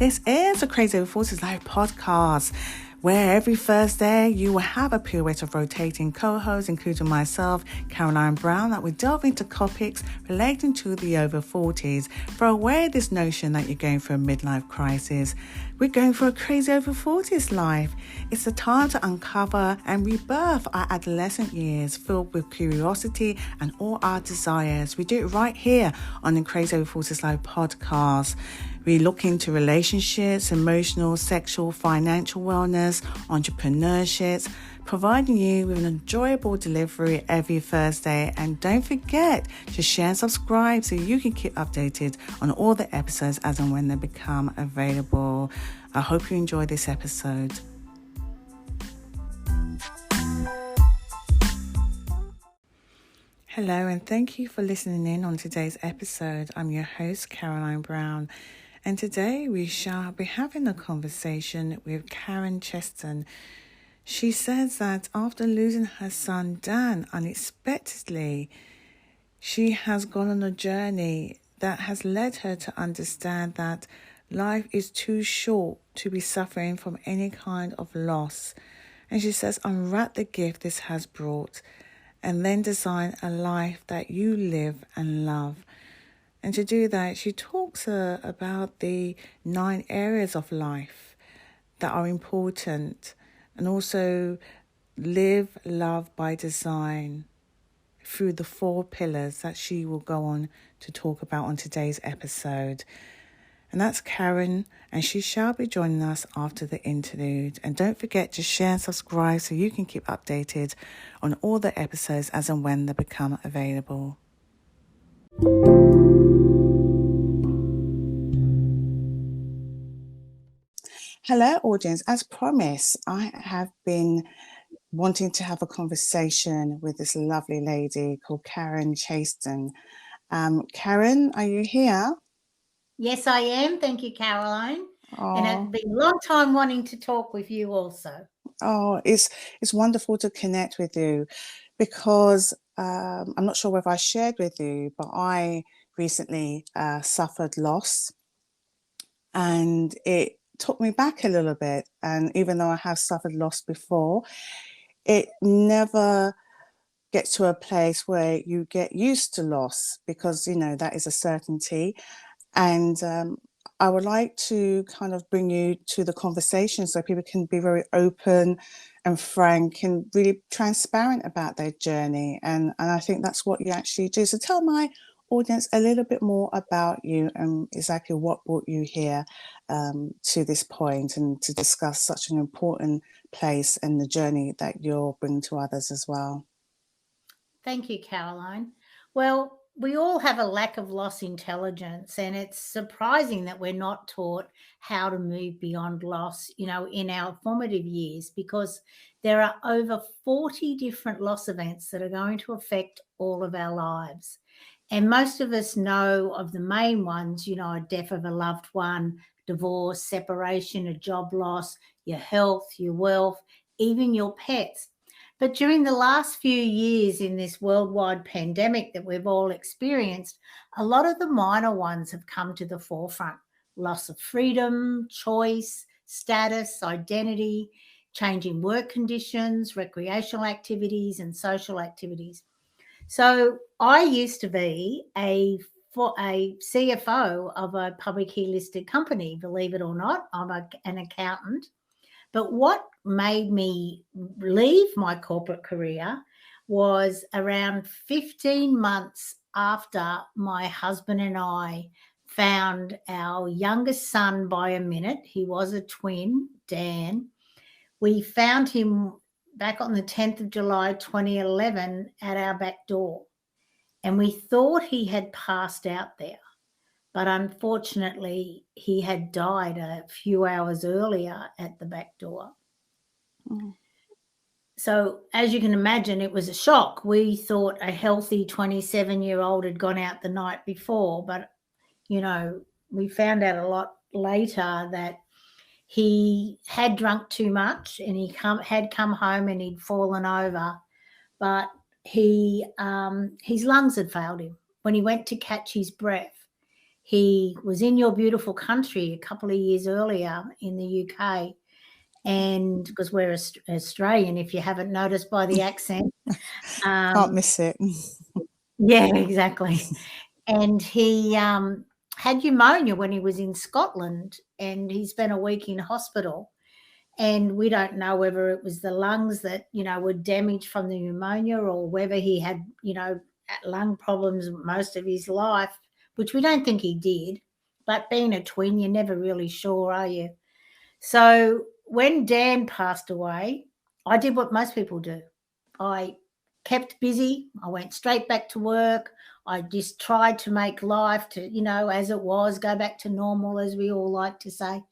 This is the Crazy Over 40s Live podcast, where every Thursday you will have a pirouette of rotating co-hosts, including myself, Caroline Brown, that will delve into topics relating to the over 40s. For aware of this notion that you're going through a midlife crisis, we're going for a crazy over 40s life. It's the time to uncover and rebirth our adolescent years filled with curiosity and all our desires. We do it right here on the Crazy Over 40s Live podcast. We look into relationships, emotional, sexual, financial wellness, entrepreneurships, providing you with an enjoyable delivery every Thursday. And don't forget to share and subscribe so you can keep updated on all the episodes as and when they become available. I hope you enjoy this episode. Hello, and thank you for listening in on today's episode. I'm your host, Caroline Brown. And today we shall be having a conversation with Karen Cheston. She says that after losing her son Dan unexpectedly, she has gone on a journey that has led her to understand that life is too short to be suffering from any kind of loss. And she says, unwrap the gift this has brought and then design a life that you live and love. And to do that, she talks about the 9 areas of life that are important, and also live, love by design through the 4 pillars that she will go on to talk about on today's episode. And that's Karen, and she shall be joining us after the interlude. And don't forget to share and subscribe so you can keep updated on all the episodes as and when they become available. Hello, audience. As promised, I have been wanting to have a conversation with this lovely lady called Karen Cheston. Karen, are you here? Yes, I am. Thank you, Caroline. Oh. And it's been a long time wanting to talk with you also. Oh, it's wonderful to connect with you because I'm not sure whether I shared with you, but I recently suffered loss, and it took me back a little bit. And even though I have suffered loss before, it never gets to a place where you get used to loss because, you know, that is a certainty. And I would like to kind of bring you to the conversation so people can be very open and frank and really transparent about their journey. And I think that's what you actually do. So tell my audience a little bit more about you and exactly what brought you here to this point and to discuss such an important place and the journey that you're bringing to others as well. Thank you, Caroline. Well, we all have a lack of loss intelligence, and it's surprising that we're not taught how to move beyond loss, you know, in our formative years, because there are over 40 different loss events that are going to affect all of our lives. And most of us know of the main ones, you know, a death of a loved one, divorce, separation, a job loss, your health, your wealth, even your pets. But during the last few years in this worldwide pandemic that we've all experienced, a lot of the minor ones have come to the forefront. Loss of freedom, choice, status, identity, changing work conditions, recreational activities, and social activities. So I used to be a CFO of a publicly listed company, believe it or not. I'm an accountant. But what made me leave my corporate career was around 15 months after my husband and I found our youngest son by a minute. He was a twin, Dan. We found him back on the 10th of July, 2011 at our back door. And we thought he had passed out there. But unfortunately, he had died a few hours earlier at the back door. Mm. So as you can imagine, it was a shock. We thought a healthy 27-year-old had gone out the night before, but, you know, we found out a lot later that he had drunk too much and he had come home and he'd fallen over, but his lungs had failed him. When he went to catch his breath, He was in your beautiful country a couple of years earlier in the UK, and because we're Australian, if you haven't noticed by the accent. Can't Um, miss it. yeah, exactly. And he had pneumonia when he was in Scotland, and he spent a week in hospital. And we don't know whether it was the lungs that, were damaged from the pneumonia, or whether he had, lung problems most of his life, which we don't think he did. But being a twin, you're never really sure, are you? So when Dan passed away, I did what most people do. I kept busy. I went straight back to work. I just tried to make life to, as it was, go back to normal, as we all like to say.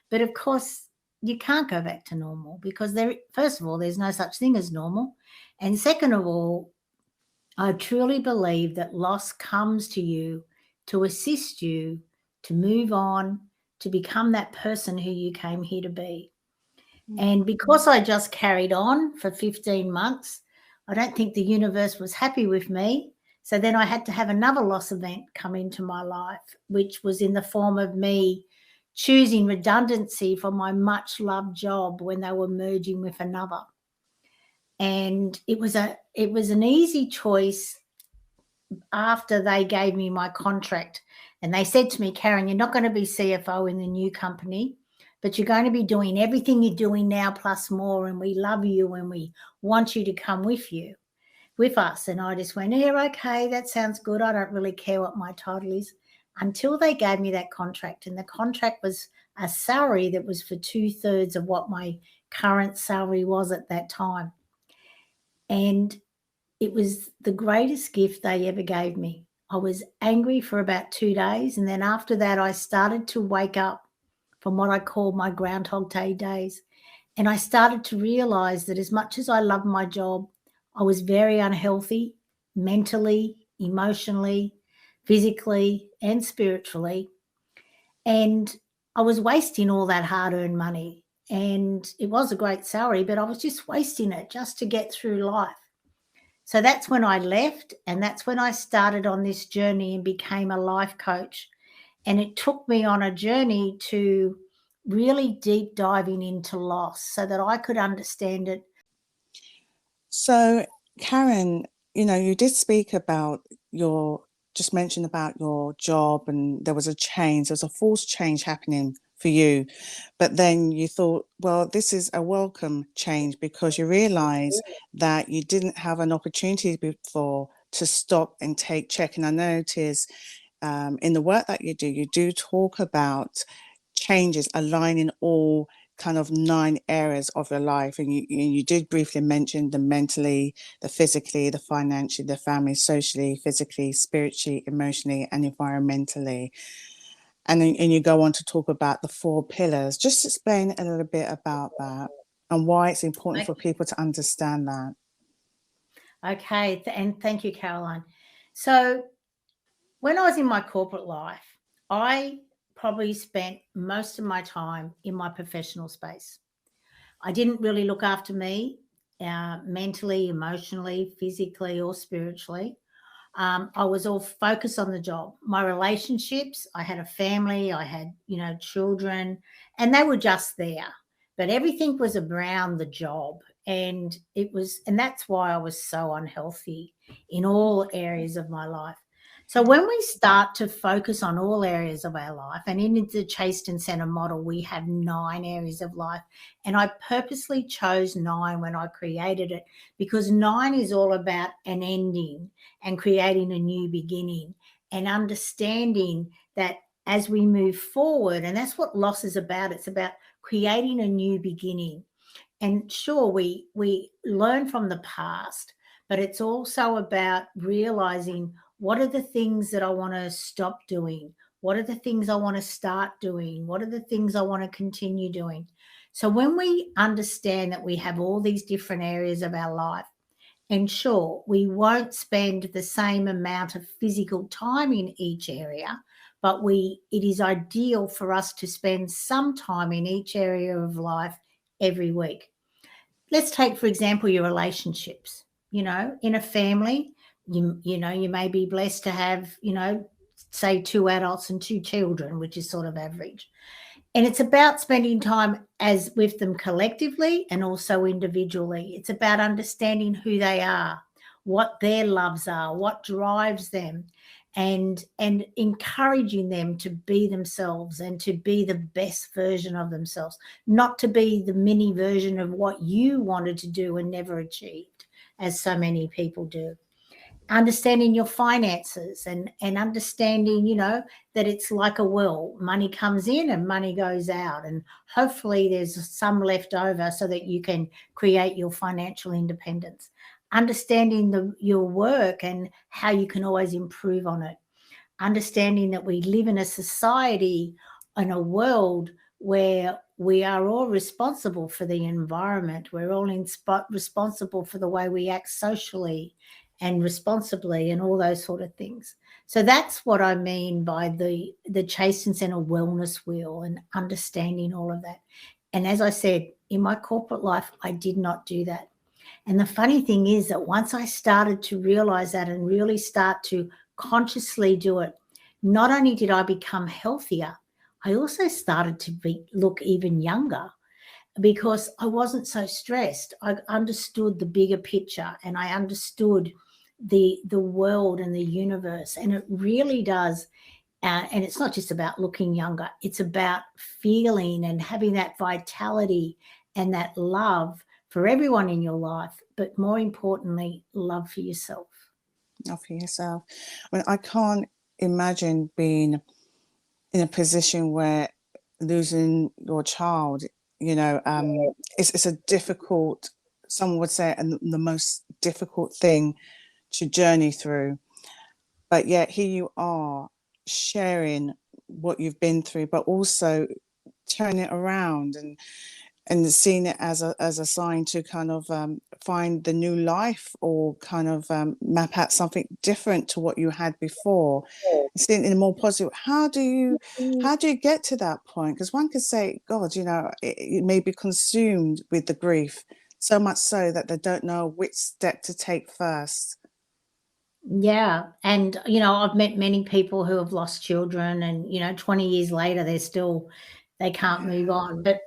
But of course, you can't go back to normal, because first of all, there's no such thing as normal. And second of all, I truly believe that loss comes to you to assist you to move on, to become that person who you came here to be. And because I just carried on for 15 months, I don't think the universe was happy with me. So then I had to have another loss event come into my life, which was in the form of me choosing redundancy from my much loved job when they were merging with another. And it was an easy choice after they gave me my contract. And they said to me, Karen, you're not going to be CFO in the new company, but you're going to be doing everything you're doing now plus more. And we love you and we want you to come with us. And I just went, yeah, okay, that sounds good. I don't really care what my title is, until they gave me that contract. And the contract was a salary that was for 2/3 of what my current salary was at that time. And it was the greatest gift they ever gave me. I was angry for about 2 days, and then after that, I started to wake up from what I call my Groundhog Day days, and I started to realize that as much as I loved my job, I was very unhealthy mentally, emotionally, physically, and spiritually, and I was wasting all that hard-earned money, and it was a great salary, but I was just wasting it just to get through life. So that's when I left, and that's when I started on this journey and became a life coach. And it took me on a journey to really deep diving into loss so that I could understand it. So, Karen, you did speak about just mentioned about your job, and there was a change, there was a forced change happening for you. But then you thought, well, this is a welcome change, because you realize that you didn't have an opportunity before to stop and take check. And I notice in the work that you do talk about changes aligning all kind of 9 areas of your life, and you did briefly mention the mentally, the physically, the financially, the family, socially, physically, spiritually, emotionally, and environmentally. And you go on to talk about the 4 pillars. Just explain a little bit about that and why it's important for people to understand that. Okay, and thank you, Caroline. So when I was in my corporate life, I probably spent most of my time in my professional space. I didn't really look after me mentally, emotionally, physically, or spiritually. I was all focused on the job. My relationships, I had a family, I had, children, and they were just there. But everything was around the job. And that's why I was so unhealthy in all areas of my life. So when we start to focus on all areas of our life, and in the Chaston Center model, we have 9 areas of life. And I purposely chose 9 when I created it, because 9 is all about an ending and creating a new beginning, and understanding that as we move forward, and that's what loss is about. It's about creating a new beginning. And sure, we learn from the past, but it's also about realizing, what are the things that I want to stop doing? What are the things I want to start doing? What are the things I want to continue doing? So when we understand that we have all these different areas of our life, and sure, we won't spend the same amount of physical time in each area, but it is ideal for us to spend some time in each area of life every week. Let's take, for example, your relationships. In a family, you may be blessed to have, say 2 adults and 2 children, which is sort of average. And it's about spending time as with them collectively and also individually. It's about understanding who they are, what their loves are, what drives them, and encouraging them to be themselves and to be the best version of themselves, not to be the mini version of what you wanted to do and never achieved, as so many people do. Understanding your finances and understanding, that it's like a well. Money comes in and money goes out, and hopefully there's some left over so that you can create your financial independence. Understanding your work and how you can always improve on it. Understanding that we live in a society, in a world where we are all responsible for the environment. We're all responsible for the way we act socially and responsibly and all those sort of things. So that's what I mean by the Chasing Center wellness wheel and understanding all of that. And as I said, in my corporate life, I did not do that. And the funny thing is that once I started to realize that and really start to consciously do it, not only did I become healthier, I also started to look even younger, because I wasn't so stressed. I understood the bigger picture, and I understood the world and the universe. And it really does. And it's not just about looking younger. It's about feeling and having that vitality and that love for everyone in your life, but more importantly, love for yourself. Love for yourself. I mean, I can't imagine being in a position where losing your child, it's a difficult, someone would say, and the most difficult thing to journey through. But yet here you are sharing what you've been through, but also turning it around and seeing it as a sign to kind of find the new life, or kind of map out something different to what you had before, seeing it in a more positive. How do you get to that point? Because one could say, God, it may be consumed with the grief, so much so that they don't know which step to take first. Yeah. And, I've met many people who have lost children and, 20 years later, they can't move on. But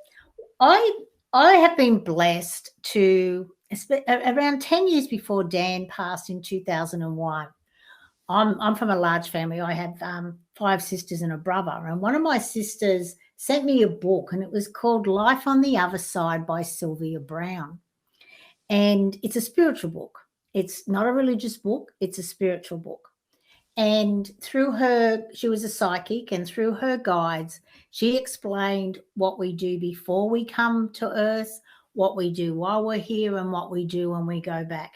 I have been blessed to, around 10 years before Dan passed in 2001. I'm from a large family. I have 5 sisters and a brother. And one of my sisters sent me a book, and it was called Life on the Other Side by Sylvia Brown. And it's a spiritual book. It's not a religious book. It's a spiritual book. And through her, she was a psychic, and through her guides, she explained what we do before we come to Earth, what we do while we're here, and what we do when we go back.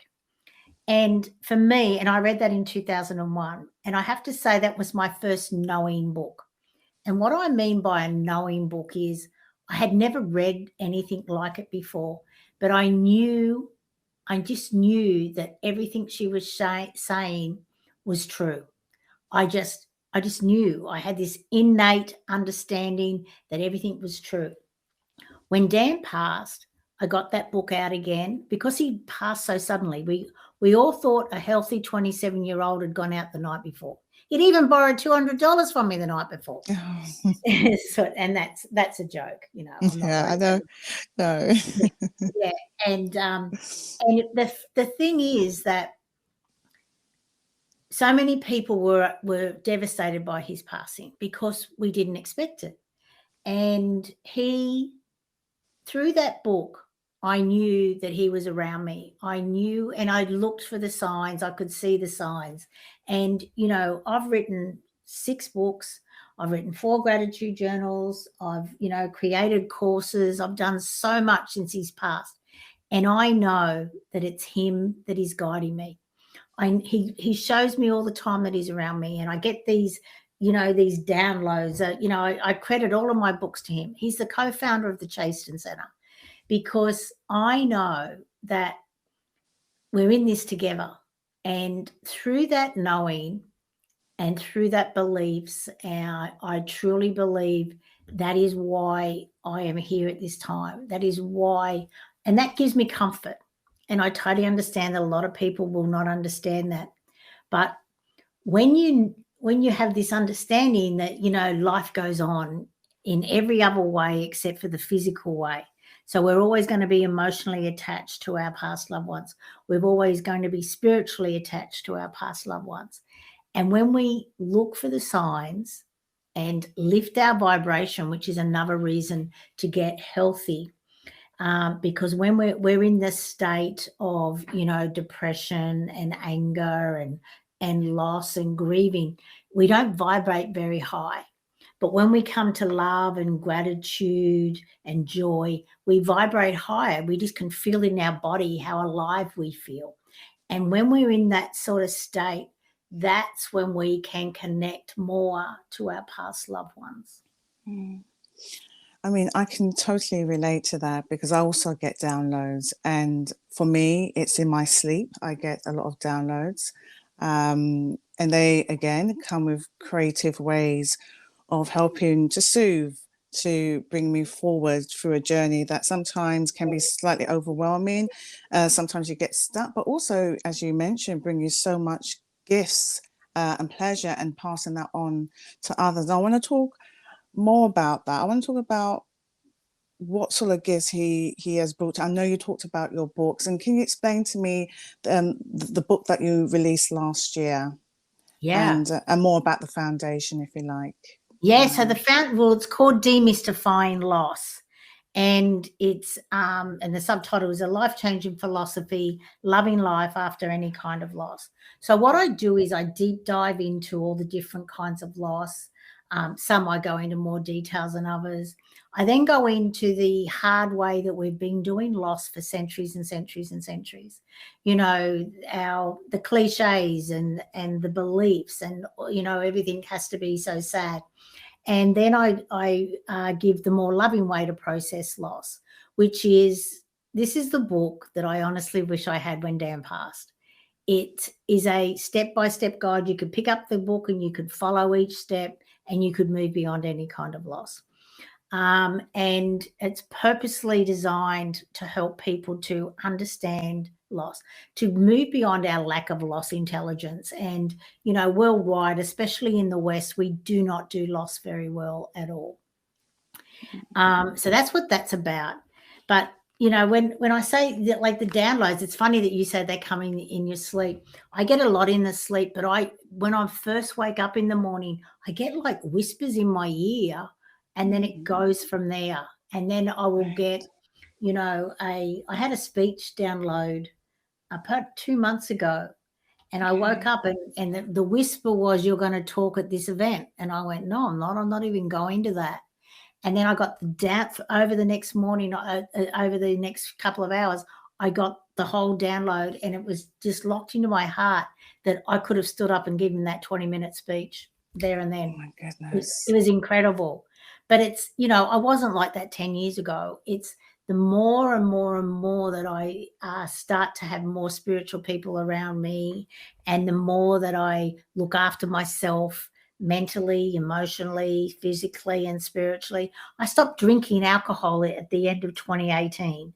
And for me, and I read that in 2001, and I have to say that was my first knowing book. And what I mean by a knowing book is I had never read anything like it before, but I just knew that everything she was saying was true. I just knew. I had this innate understanding that everything was true. When Dan passed, I got that book out again because he passed so suddenly. We all thought a healthy 27-year-old had gone out the night before. He'd even borrowed $200 from me the night before. And that's a joke, I'm not Yeah, I know. No. Yeah. And the thing is that so many people were devastated by his passing because we didn't expect it. And through that book, I knew that he was around me. I knew, and I looked for the signs. I could see the signs. And, I've written 6 books. I've written 4 gratitude journals. I've, created courses. I've done so much since he's passed. And I know that it's him that is guiding me. He shows me all the time that he's around me, and I get these downloads. I credit all of my books to him. He's the co-founder of the Chasing Center, because I know that we're in this together. And through that knowing and through that beliefs, I truly believe that is why I am here at this time. That is why, and that gives me comfort. And I totally understand that a lot of people will not understand that. But when when you have this understanding that, life goes on in every other way except for the physical way. So we're always going to be emotionally attached to our past loved ones. We're always going to be spiritually attached to our past loved ones. And when we look for the signs and lift our vibration, which is another reason to get healthy, because when we're in this state of depression and anger and loss and grieving, we don't vibrate very high. But when we come to love and gratitude and joy, we vibrate higher. We just can feel in our body how alive we feel. And when we're in that sort of state, that's when we can connect more to our past loved ones. I mean, I can totally relate to that because I also get downloads. And for me, it's in my sleep. I get a lot of downloads. And they, again, come with creative ways of helping to soothe, to bring me forward through a journey that sometimes can be slightly overwhelming. Sometimes you get stuck, but also, as you mentioned, bring you so much gifts and pleasure and passing that on to others. I want to talk more about that. I want to talk about what sort of gifts he has brought. I know you talked about your books, and can you explain to me the book that you released last year? Yeah. And more about the foundation, if you like. Yeah, so it's called Demystifying Loss. And it's and the subtitle is A Life-Changing Philosophy, Loving Life After Any Kind of Loss. So what I do is I deep dive into all the different kinds of loss. Some I go into more details than others. I then go into the hard way that we've been doing loss for centuries and centuries and centuries. The cliches and the beliefs and everything has to be so sad. And then I give the more loving way to process loss, which is, this is the book that I honestly wish I had when Dan passed. It is a step-by-step guide. You could pick up the book and you could follow each step and you could move beyond any kind of loss. And it's purposely designed to help people to understand loss, to move beyond our lack of loss intelligence. And, worldwide, especially in the West, we do not do loss very well at all. So that's what that's about. But, when I say that, like the downloads, it's funny that you said they're coming in your sleep. I get a lot in the sleep, but when I first wake up in the morning, I get like whispers in my ear, and then it goes from there. And then I will get, I had a speech download about 2 months ago, and I woke up and the whisper was, "You're going to talk at this event." And I went, "No, I'm not. I'm not even going to that." And then I got over the next morning, over the next couple of hours, I got the whole download, and it was just locked into my heart that I could have stood up and given that 20-minute speech there and then. Oh my goodness. It was incredible. But it's, I wasn't like that 10 years ago. It's the more and more and more that I start to have more spiritual people around me, and the more that I look after myself mentally, emotionally, physically, and spiritually. I stopped drinking alcohol at the end of 2018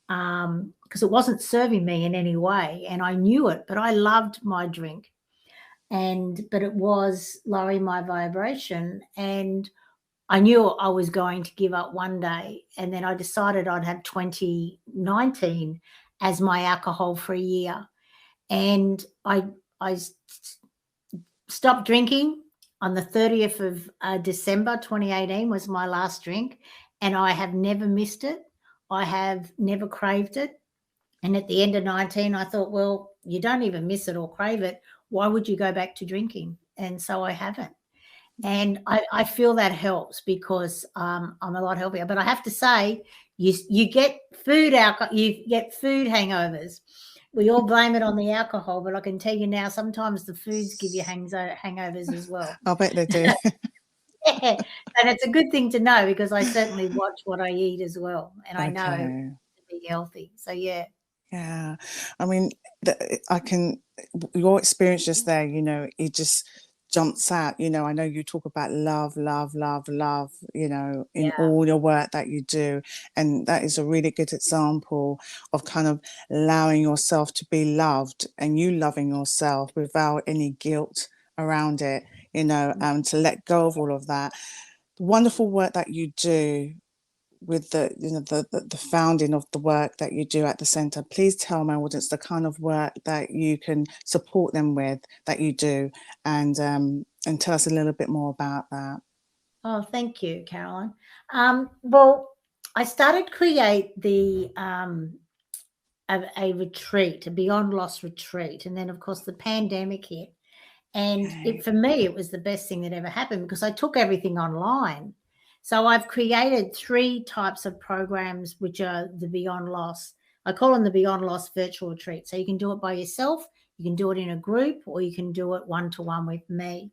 because it wasn't serving me in any way, and I knew it, but I loved my drink. But it was lowering my vibration, and I knew I was going to give up one day. And then I decided I'd have 2019 as my alcohol-free year. And I stopped drinking on the 30th of December 2018 was my last drink, and I have never missed it. I have never craved it. And at the end of 19, I thought, well, you don't even miss it or crave it. Why would you go back to drinking? And so I haven't. And I feel that helps because I'm a lot healthier. But I have to say, you get food hangovers. We all blame it on the alcohol, but I can tell you now, sometimes the foods give you hangovers as well. I bet they do. Yeah, and it's a good thing to know because I certainly watch what I eat as well, and I know to be healthy. So yeah. Yeah, I mean, your experience just there, it just jumps out. I know you talk about love, love, love, love, in Yeah. all your work that you do. And that is a really good example of kind of allowing yourself to be loved and you loving yourself without any guilt around it, to let go of all of that. The wonderful work that you do with the founding of the work that you do at the centre. Please tell my audience the kind of work that you can support them with, that you do, and tell us a little bit more about that. Oh, thank you, Caroline. Well, I started create a retreat, a Beyond Loss retreat, and then of course the pandemic hit, and for me it was the best thing that ever happened because I took everything online. So I've created 3 types of programs, which are the Beyond Loss. I call them the Beyond Loss virtual retreat. So you can do it by yourself, you can do it in a group, or you can do it one-to-one with me.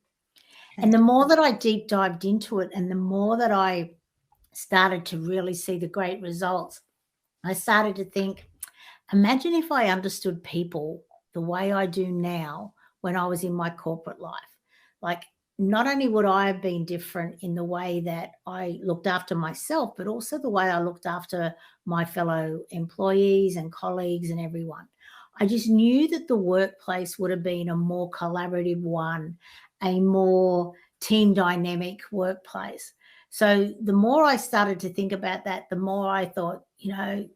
And the more that I deep dived into it and the more that I started to really see the great results, I started to think, imagine if I understood people the way I do now when I was in my corporate life. Like, not only would I have been different in the way that I looked after myself, but also the way I looked after my fellow employees and colleagues and everyone. I just knew that the workplace would have been a more collaborative one, a more team dynamic workplace. So the more I started to think about that, the more I thought,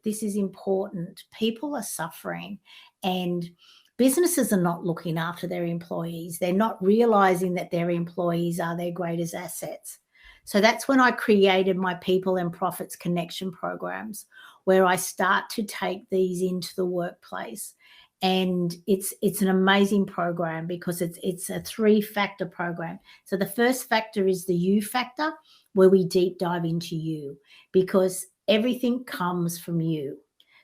this is important. People are suffering and businesses are not looking after their employees. They're not realizing that their employees are their greatest assets. So that's when I created my People and Profits Connection programs, where I start to take these into the workplace. And it's an amazing program because it's a 3-factor program. So the first factor is the you factor, where we deep dive into you, because everything comes from you.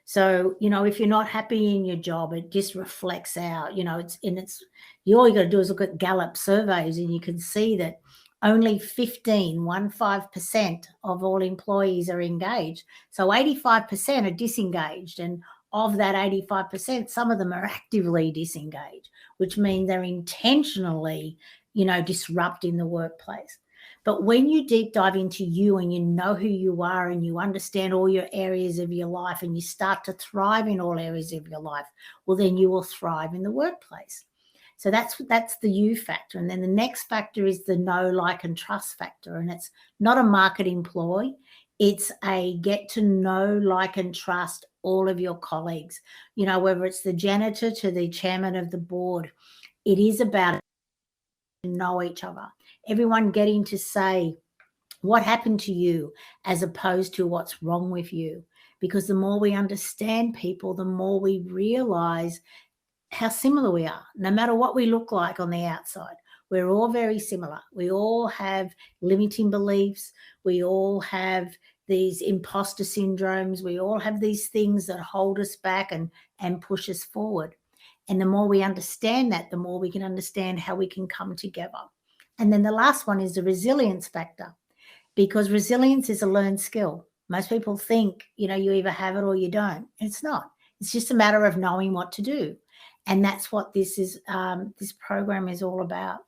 So, if you're not happy in your job, it just reflects out, all you got to do is look at Gallup surveys and you can see that only 15% of all employees are engaged. So 85% are disengaged. And of that 85%, some of them are actively disengaged, which means they're intentionally, disrupting the workplace. But when you deep dive into you and you know who you are and you understand all your areas of your life and you start to thrive in all areas of your life, well, then you will thrive in the workplace. So that's the you factor. And then the next factor is the know, like, and trust factor. And it's not a marketing ploy. It's a get to know, like, and trust all of your colleagues, whether it's the janitor to the chairman of the board. It is about know each other. Everyone getting to say what happened to you as opposed to what's wrong with you. Because the more we understand people, the more we realize how similar we are, no matter what we look like on the outside. We're all very similar. We all have limiting beliefs. We all have these imposter syndromes. We all have these things that hold us back and push us forward. And the more we understand that, the more we can understand how we can come together. And then the last one is the resilience factor, because resilience is a learned skill. Most people think, you either have it or you don't. It's not. It's just a matter of knowing what to do. And that's what this program is all about.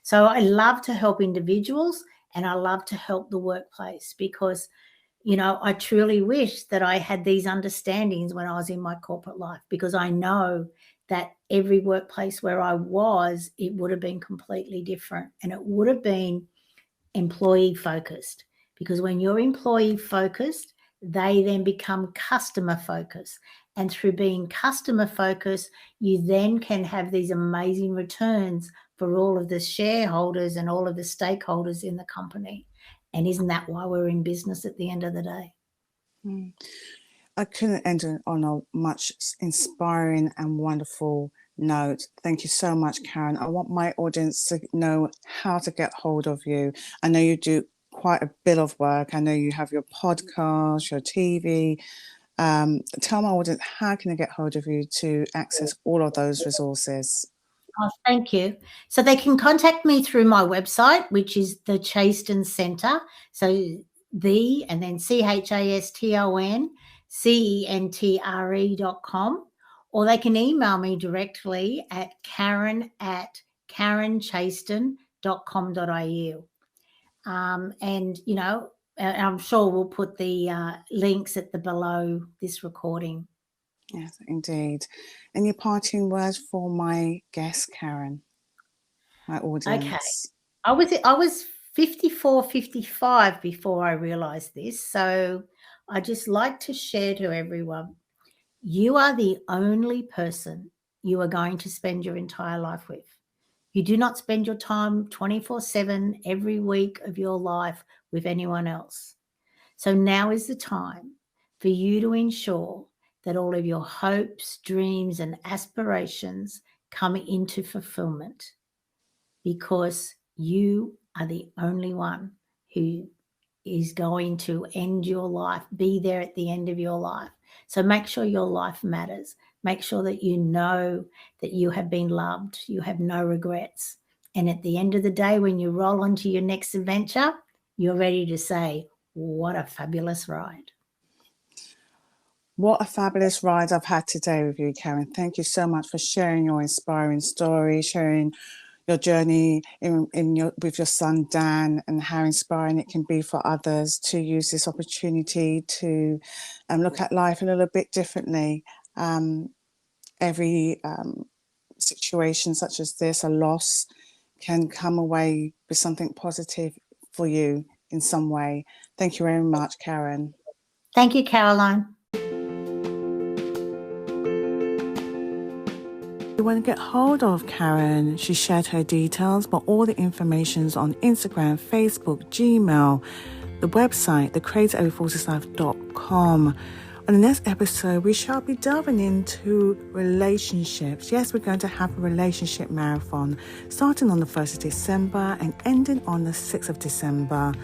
So I love to help individuals and I love to help the workplace because, I truly wish that I had these understandings when I was in my corporate life, because I know that every workplace where I was, it would have been completely different and it would have been employee focused, because when you're employee focused, they then become customer focused. And through being customer focused, you then can have these amazing returns for all of the shareholders and all of the stakeholders in the company. And isn't that why we're in business at the end of the day? I couldn't end on a much inspiring and wonderful note. Thank you so much, Karen. I want my audience to know how to get hold of you. I know you do quite a bit of work. I know you have your podcast, your TV. Tell my audience, how can I get hold of you to access all of those resources? Oh, thank you. So they can contact me through my website, which is the Chaston Centre. So and then CHASTONCENTRE.com, or they can email me directly at karen@karenchaston.com.au. And, I'm sure we'll put the links at the below this recording. Yes, indeed. Any parting words for my guest, Karen? my Okay. audience? I was 54, 55 before I realized this. So I just like to share to everyone, you are the only person you are going to spend your entire life with. You do not spend your time 24/7 every week of your life with anyone else. So now is the time for you to ensure that all of your hopes, dreams, and aspirations come into fulfillment, because you are the only one who is going to end your life, be there at the end of your life. So make sure your life matters. Make sure that you know that you have been loved, you have no regrets. And at the end of the day, when you roll onto your next adventure, you're ready to say, what a fabulous ride. What a fabulous ride I've had today with you, Karen. Thank you so much for sharing your inspiring story, sharing your journey with your son Dan, and how inspiring it can be for others to use this opportunity to look at life a little bit differently. Every situation such as this, a loss, can come away with something positive for you in some way. Thank you very much, Karen. Thank you, Caroline. If you want to get hold of Karen, she shared her details, but all the information's on Instagram, Facebook, Gmail, the website, thecrazyover46life.com. On the next episode, we shall be delving into relationships. Yes, we're going to have a relationship marathon starting on the 1st of December and ending on the 6th of December.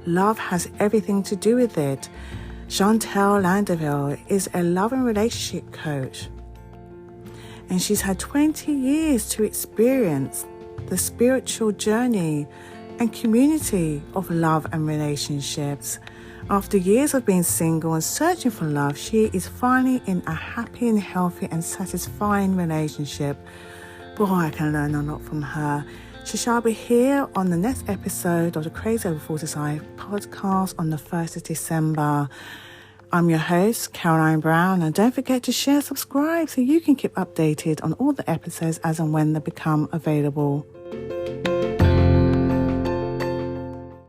Love has everything to do with it. Chantel Landeville is a love and relationship coach, and she's had 20 years to experience the spiritual journey and community of love and relationships. After years of being single and searching for love, she is finally in a happy and healthy and satisfying relationship. Boy, I can learn a lot from her. She shall be here on the next episode of the Crazy Over 45 podcast on the 1st of December. I'm your host, Caroline Brown, and don't forget to share, subscribe so you can keep updated on all the episodes as and when they become available.